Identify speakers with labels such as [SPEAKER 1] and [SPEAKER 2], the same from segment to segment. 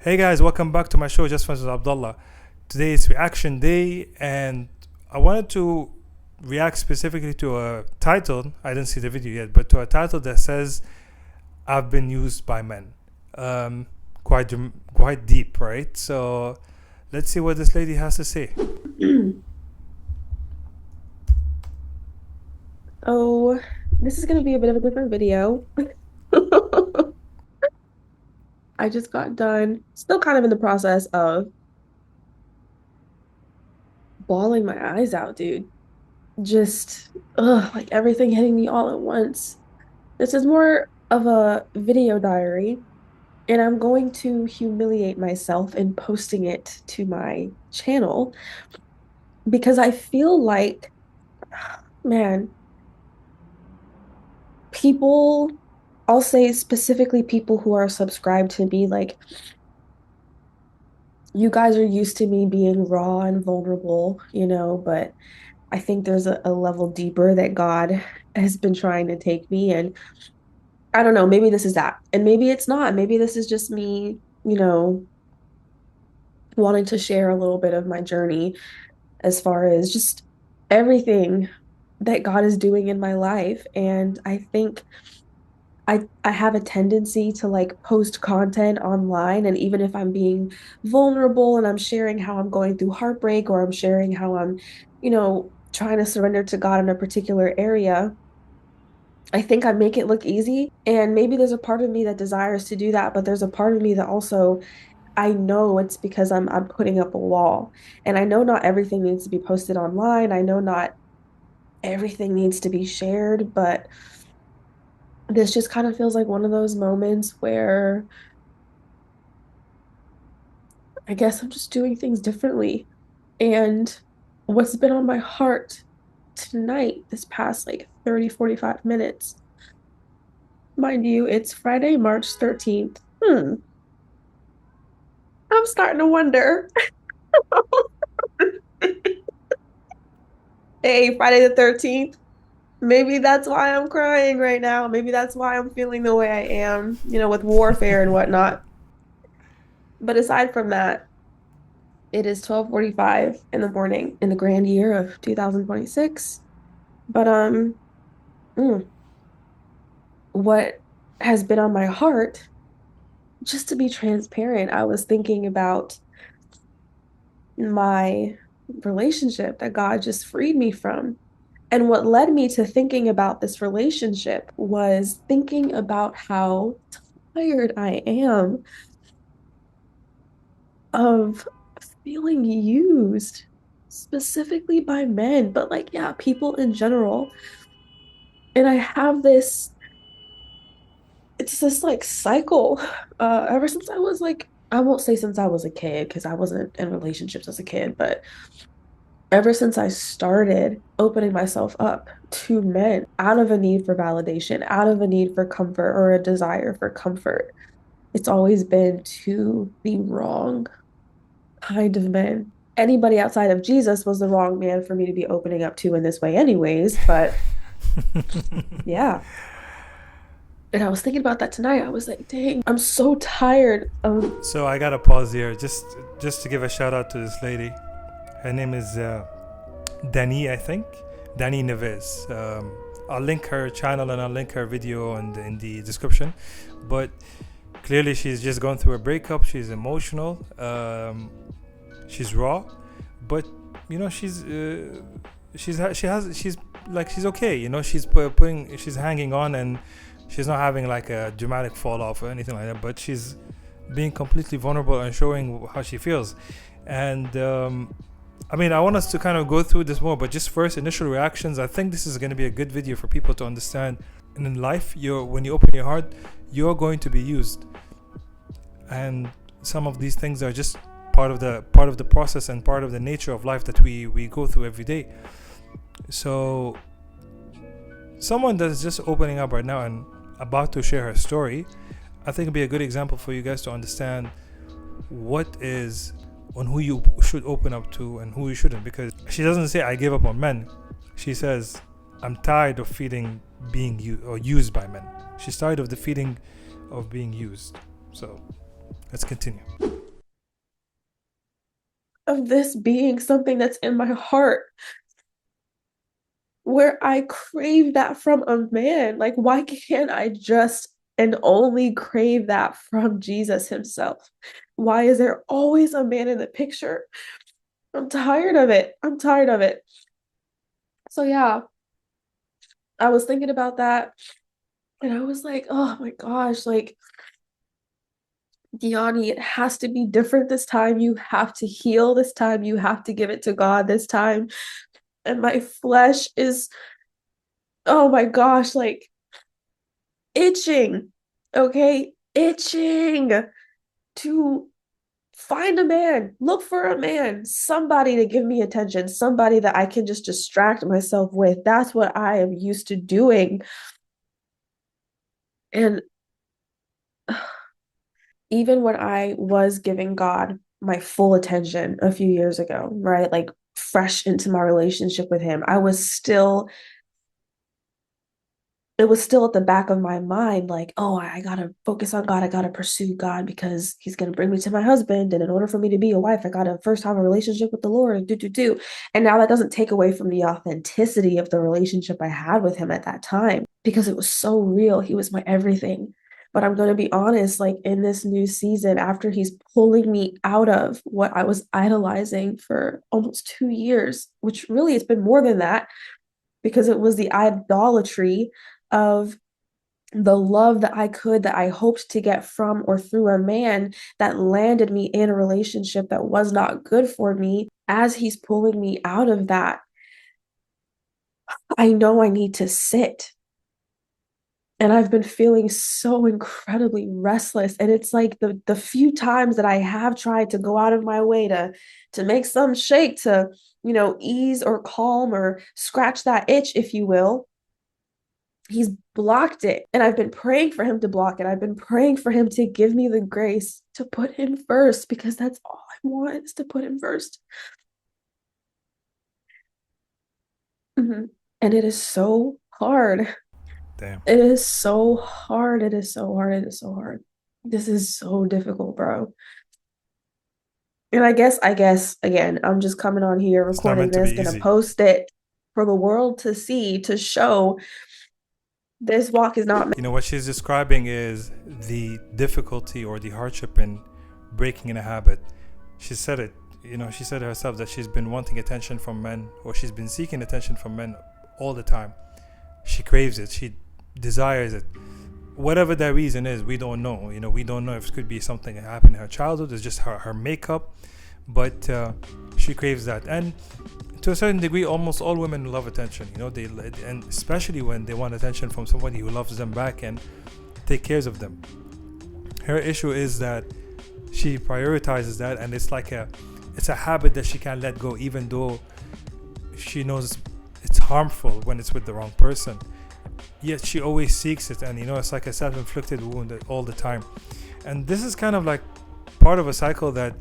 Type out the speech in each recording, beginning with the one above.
[SPEAKER 1] Hey guys, welcome back to my show, Just Friends with Abdullah. Today is reaction day, and I wanted to react specifically to a title. I didn't see the video yet, but to a title that says "I've been used by men." Quite deep, right? So let's see what this lady has to say.
[SPEAKER 2] Oh, this is going to be a bit of a different video. I just got done, still kind of in the process of bawling my eyes out, dude. Just, like everything hitting me all at once. This is more of a video diary, and I'm going to humiliate myself in posting it to my channel because I feel like, man, people, I'll say specifically people who are subscribed to me, like, you guys are used to me being raw and vulnerable, but I think there's a level deeper that God has been trying to take me. And I don't know, maybe this is that. And maybe it's not. Maybe this is just me, wanting to share a little bit of my journey as far as just everything that God is doing in my life. And I think I have a tendency to like post content online, and even if I'm being vulnerable and I'm sharing how I'm going through heartbreak, or I'm sharing how I'm, trying to surrender to God in a particular area, I think I make it look easy. And maybe there's a part of me that desires to do that, but there's a part of me that also, I know it's because I'm putting up a wall. And I know not everything needs to be posted online. I know not everything needs to be shared, but this just kind of feels like one of those moments where I guess I'm just doing things differently. And what's been on my heart tonight, this past like 30, 45 minutes, mind you, it's Friday, March 13th. I'm starting to wonder. Hey, Friday the 13th. Maybe that's why I'm crying right now. Maybe that's why I'm feeling the way I am, with warfare and whatnot. But aside from that, it is 12:45 in the morning in the grand year of 2026. But mm, what has been on my heart, just to be transparent, I was thinking about my relationship that God just freed me from. And what led me to thinking about this relationship was thinking about how tired I am of feeling used, specifically by men, but like, yeah, people in general. And I have it's this like cycle ever since I was like, I won't say since I was a kid because I wasn't in relationships as a kid, but ever since I started opening myself up to men out of a need for validation, out of a need for comfort or a desire for comfort, it's always been to the wrong kind of men. Anybody outside of Jesus was the wrong man for me to be opening up to in this way, anyways. But yeah. And I was thinking about that tonight. I was like, dang, I'm so tired of.
[SPEAKER 1] So I gotta pause here just to give a shout out to this lady. Her name is Dani, I think. Dani Neves. I'll link her channel and I'll link her video in the description. But clearly, she's just going through a breakup. She's emotional. She's raw, but she's okay. She's hanging on, and she's not having like a dramatic fall off or anything like that. But she's being completely vulnerable and showing how she feels. And I want us to kind of go through this more, but just first, initial reactions. I think this is going to be a good video for people to understand. And in life, when you open your heart, you're going to be used, and some of these things are just part of the process and part of the nature of life that we go through every day. So, someone that's just opening up right now and about to share her story, I think it'd be a good example for you guys to understand what is on who you should open up to and who you shouldn't, because she doesn't say I gave up on men. She says I'm tired of feeling being used by men. She's tired of the feeling of being used. So let's continue.
[SPEAKER 2] of this being something that's in my heart where I crave that from a man. Like, why can't I just and only crave that from Jesus himself? Why is there always a man in the picture? I'm tired of it. I'm tired of it. So, yeah, I was thinking about that and I was like, oh my gosh, like, Dyani, it has to be different this time. You have to heal this time. You have to give it to God this time. And my flesh is, oh my gosh, like itching, okay? Itching to find a man, look for a man, somebody to give me attention, somebody that I can just distract myself with. That's what I am used to doing. And even when I was giving God my full attention a few years ago, right? Like fresh into my relationship with him, it was still at the back of my mind, like, oh, I gotta focus on God. I gotta pursue God because he's gonna bring me to my husband. And in order for me to be a wife, I gotta first have a relationship with the Lord. Do. And now that doesn't take away from the authenticity of the relationship I had with him at that time because it was so real. He was my everything. But I'm gonna be honest, like in this new season, after he's pulling me out of what I was idolizing for almost 2 years, which really it's been more than that because it was the idolatry of the love that I hoped to get from or through a man that landed me in a relationship that was not good for me. As he's pulling me out of that, I know I need to sit. And I've been feeling so incredibly restless. And it's like the few times that I have tried to go out of my way to make some shake to, ease or calm or scratch that itch, if you will, he's blocked it. And I've been praying for him to block it. I've been praying for him to give me the grace to put him first because that's all I want is to put him 1st. Mm-hmm. And it is so hard.
[SPEAKER 1] Damn.
[SPEAKER 2] It is so hard. It is so hard. It is so hard. This is so difficult, bro. And I guess, again, I'm just coming on here,
[SPEAKER 1] It's not
[SPEAKER 2] recording
[SPEAKER 1] meant to be
[SPEAKER 2] this, gonna
[SPEAKER 1] easy.
[SPEAKER 2] post it for the world to see, to show this walk is not.
[SPEAKER 1] What she's describing is the difficulty or the hardship in breaking in a habit. She said it. She said herself that she's been wanting attention from men, or she's been seeking attention from men all the time. She craves it. She desires it. Whatever that reason is, we don't know. We don't know if it could be something that happened in her childhood. It's just her makeup, but she craves that. And to a certain degree, almost all women love attention. And especially when they want attention from somebody who loves them back and take cares of them. Her issue is that she prioritizes that, and it's a habit that she can't let go, even though she knows it's harmful when it's with the wrong person. Yet she always seeks it, and it's like a self-inflicted wound all the time. And this is kind of like part of a cycle that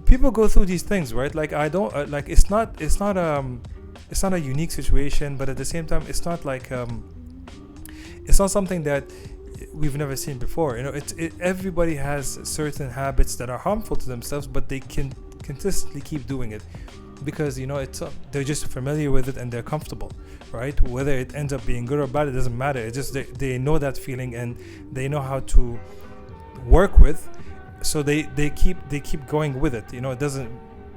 [SPEAKER 1] people go through these things, right? Like I don't like it's not a unique situation, but at the same time it's not like it's not something that we've never seen before. Everybody has certain habits that are harmful to themselves, but they can consistently keep doing it because it's they're just familiar with it and they're comfortable, right? Whether it ends up being good or bad, it doesn't matter. It's just they know that feeling and they know how to work with, so they keep going with it. It doesn't,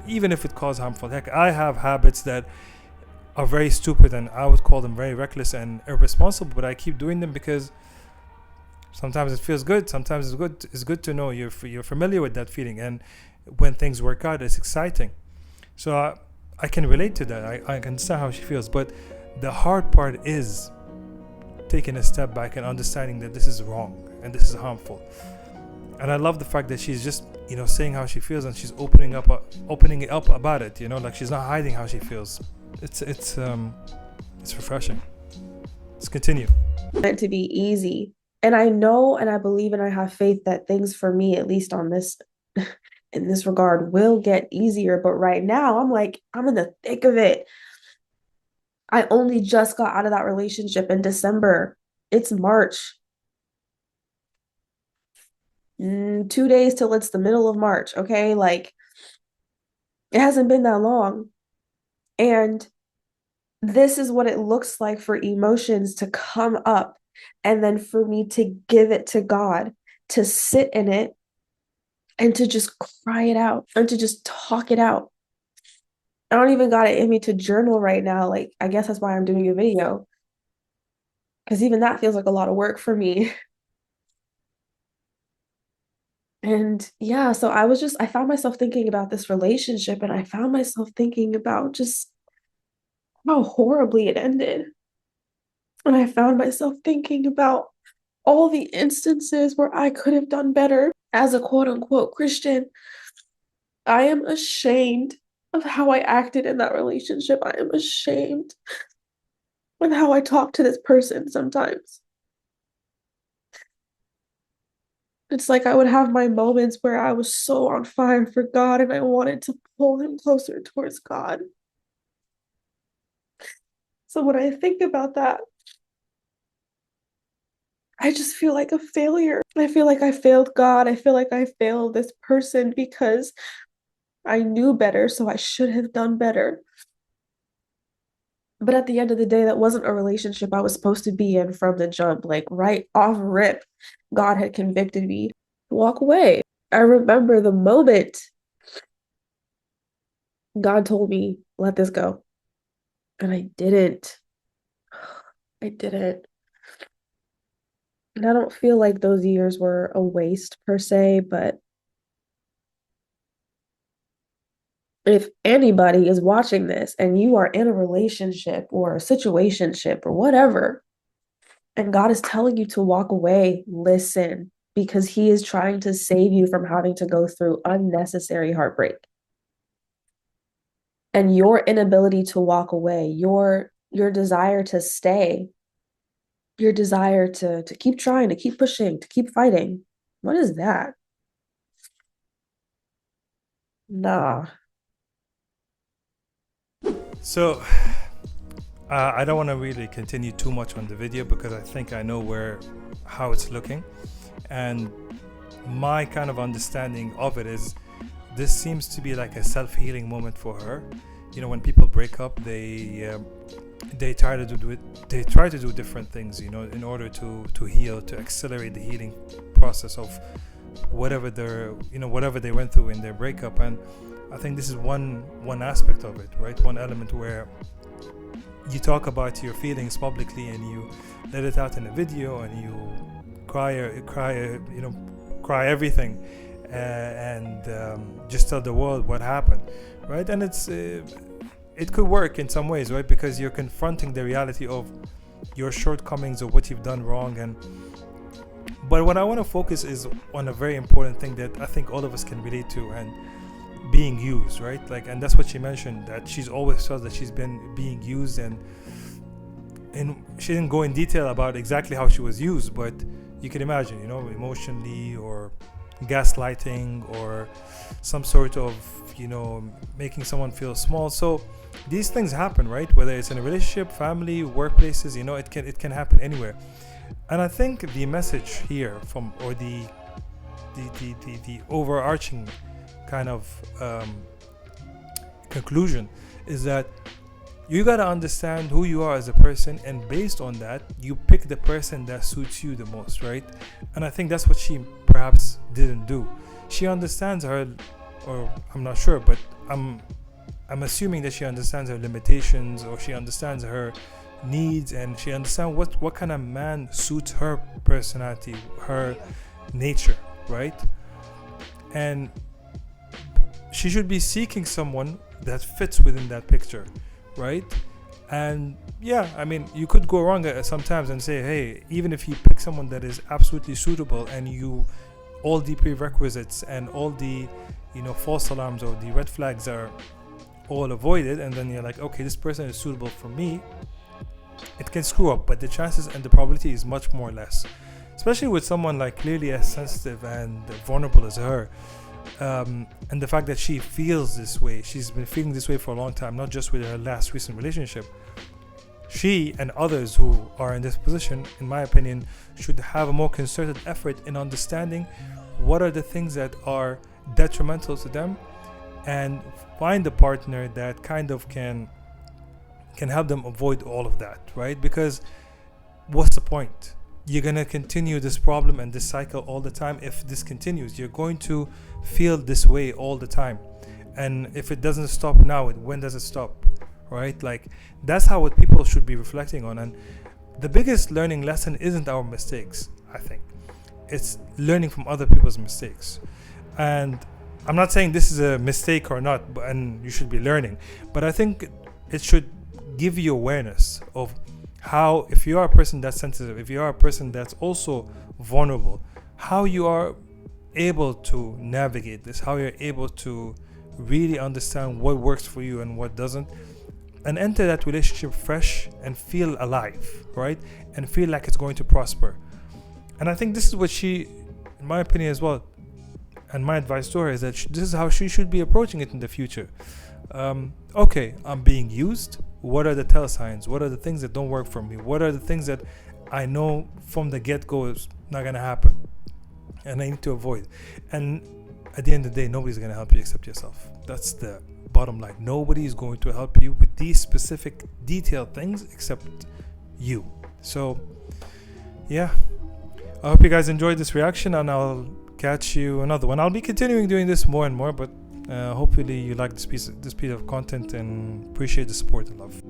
[SPEAKER 1] even if it causes harmful. Heck, I have habits that are very stupid and I would call them very reckless and irresponsible, but I keep doing them because sometimes it feels good. Sometimes it's good to know you're familiar with that feeling, and when things work out, it's exciting. So I can relate to that. I understand how she feels, but the hard part is taking a step back and understanding that this is wrong and this is harmful. And I love the fact that she's just saying how she feels, and she's opening it up about it. Like she's not hiding how she feels. It's refreshing. Let's continue.
[SPEAKER 2] Meant to be easy. And I know and I believe and I have faith that things for me, at least on this in this regard, will get easier. But right now, I'm in the thick of it. I only just got out of that relationship in December. It's March. 2 days till it's the middle of March. Okay. Like It hasn't been that long. And this is what it looks like for emotions to come up and then for me to give it to God, to sit in it and to just cry it out and to just talk it out. I don't even got it in me to journal right now. Like, I guess that's why I'm doing a video because even that feels like a lot of work for me. And yeah, so I found myself thinking about this relationship and I found myself thinking about just how horribly it ended. And I found myself thinking about all the instances where I could have done better as a quote unquote Christian. I am ashamed of how I acted in that relationship. I am ashamed of how I talk to this person sometimes. It's like I would have my moments where I was so on fire for God and I wanted to pull him closer towards God. So when I think about that, I just feel like a failure. I feel like I failed God. I feel like I failed this person because I knew better, so I should have done better. But at the end of the day, that wasn't a relationship I was supposed to be in from the jump. Like right off rip, God had convicted me to walk away. I remember the moment God told me, let this go. And I didn't. I didn't. And I don't feel like those years were a waste per se, but if anybody is watching this and you are in a relationship or a situationship or whatever, and God is telling you to walk away, listen, because He is trying to save you from having to go through unnecessary heartbreak. And your inability to walk away, your desire to stay, your desire to keep trying, to keep pushing, to keep fighting. What is that? Nah.
[SPEAKER 1] So I don't want to really continue too much on the video because I think I know how it's looking, and my kind of understanding of it is this seems to be like a self-healing moment for her. You know, when people break up, they try to do different things, you know, in order to heal, to accelerate the healing process of whatever they went through in their breakup. And I think this is one aspect of it, right? One element where you talk about your feelings publicly and you let it out in a video and you cry everything, and just tell the world what happened, right? And it could work in some ways, right? Because you're confronting the reality of your shortcomings or what you've done wrong. But what I want to focus is on a very important thing that I think all of us can relate to, and being used, right? Like, and that's what she mentioned, that she's always felt that she's been being used, and she didn't go in detail about exactly how she was used, but you can imagine, you know, emotionally, or gaslighting, or some sort of, you know, making someone feel small. So these things happen, right? Whether it's in a relationship, family, workplaces, you know, it can happen anywhere. And I think the message here or the overarching kind of conclusion is that you got to understand who you are as a person, and based on that you pick the person that suits you the most, right? And I think that's what she perhaps didn't do. She understands her, or I'm not sure, but I'm assuming that she understands her limitations, or she understands her needs, and she understands what kind of man suits her personality, her nature, right? And she should be seeking someone that fits within that picture, right? And yeah, I mean, you could go wrong sometimes and say, hey, even if you pick someone that is absolutely suitable and all the prerequisites and all the, you know, false alarms or the red flags are all avoided, and then you're like, okay, this person is suitable for me, it can screw up. But the chances and the probability is much more less, especially with someone like clearly as sensitive and vulnerable as her. And the fact that she feels this way, she's been feeling this way for a long time, not just with her last recent relationship. She and others who are in this position, in my opinion, should have a more concerted effort in understanding what are the things that are detrimental to them, and find a partner that kind of can help them avoid all of that, right? Because what's the point? You're going to continue this problem and this cycle all the time. If this continues, you're going to feel this way all the time. And if it doesn't stop now, when does it stop? Right? Like, that's how what people should be reflecting on. And the biggest learning lesson isn't our mistakes, I think. It's learning from other people's mistakes. And I'm not saying this is a mistake or not, and you should be learning, but I think it should give you awareness of how, if you are a person that's sensitive, if you are a person that's also vulnerable, how you are able to navigate this, how you're able to really understand what works for you and what doesn't, and enter that relationship fresh and feel alive, right? And feel like it's going to prosper. And I think this is what she, in my opinion as well, and my advice to her is that this is how she should be approaching it in the future. Okay, I'm being used. What are the tell signs? What are the things that don't work for me? What are the things that I know from the get-go is not going to happen and I need to avoid? And at the end of the day, nobody's going to help you except yourself. That's the bottom line. Nobody is going to help you with these specific detailed things except you. So, yeah. I hope you guys enjoyed this reaction, and I'll catch you another one. I'll be continuing doing this more and more, but hopefully you like this piece of content and appreciate the support and love.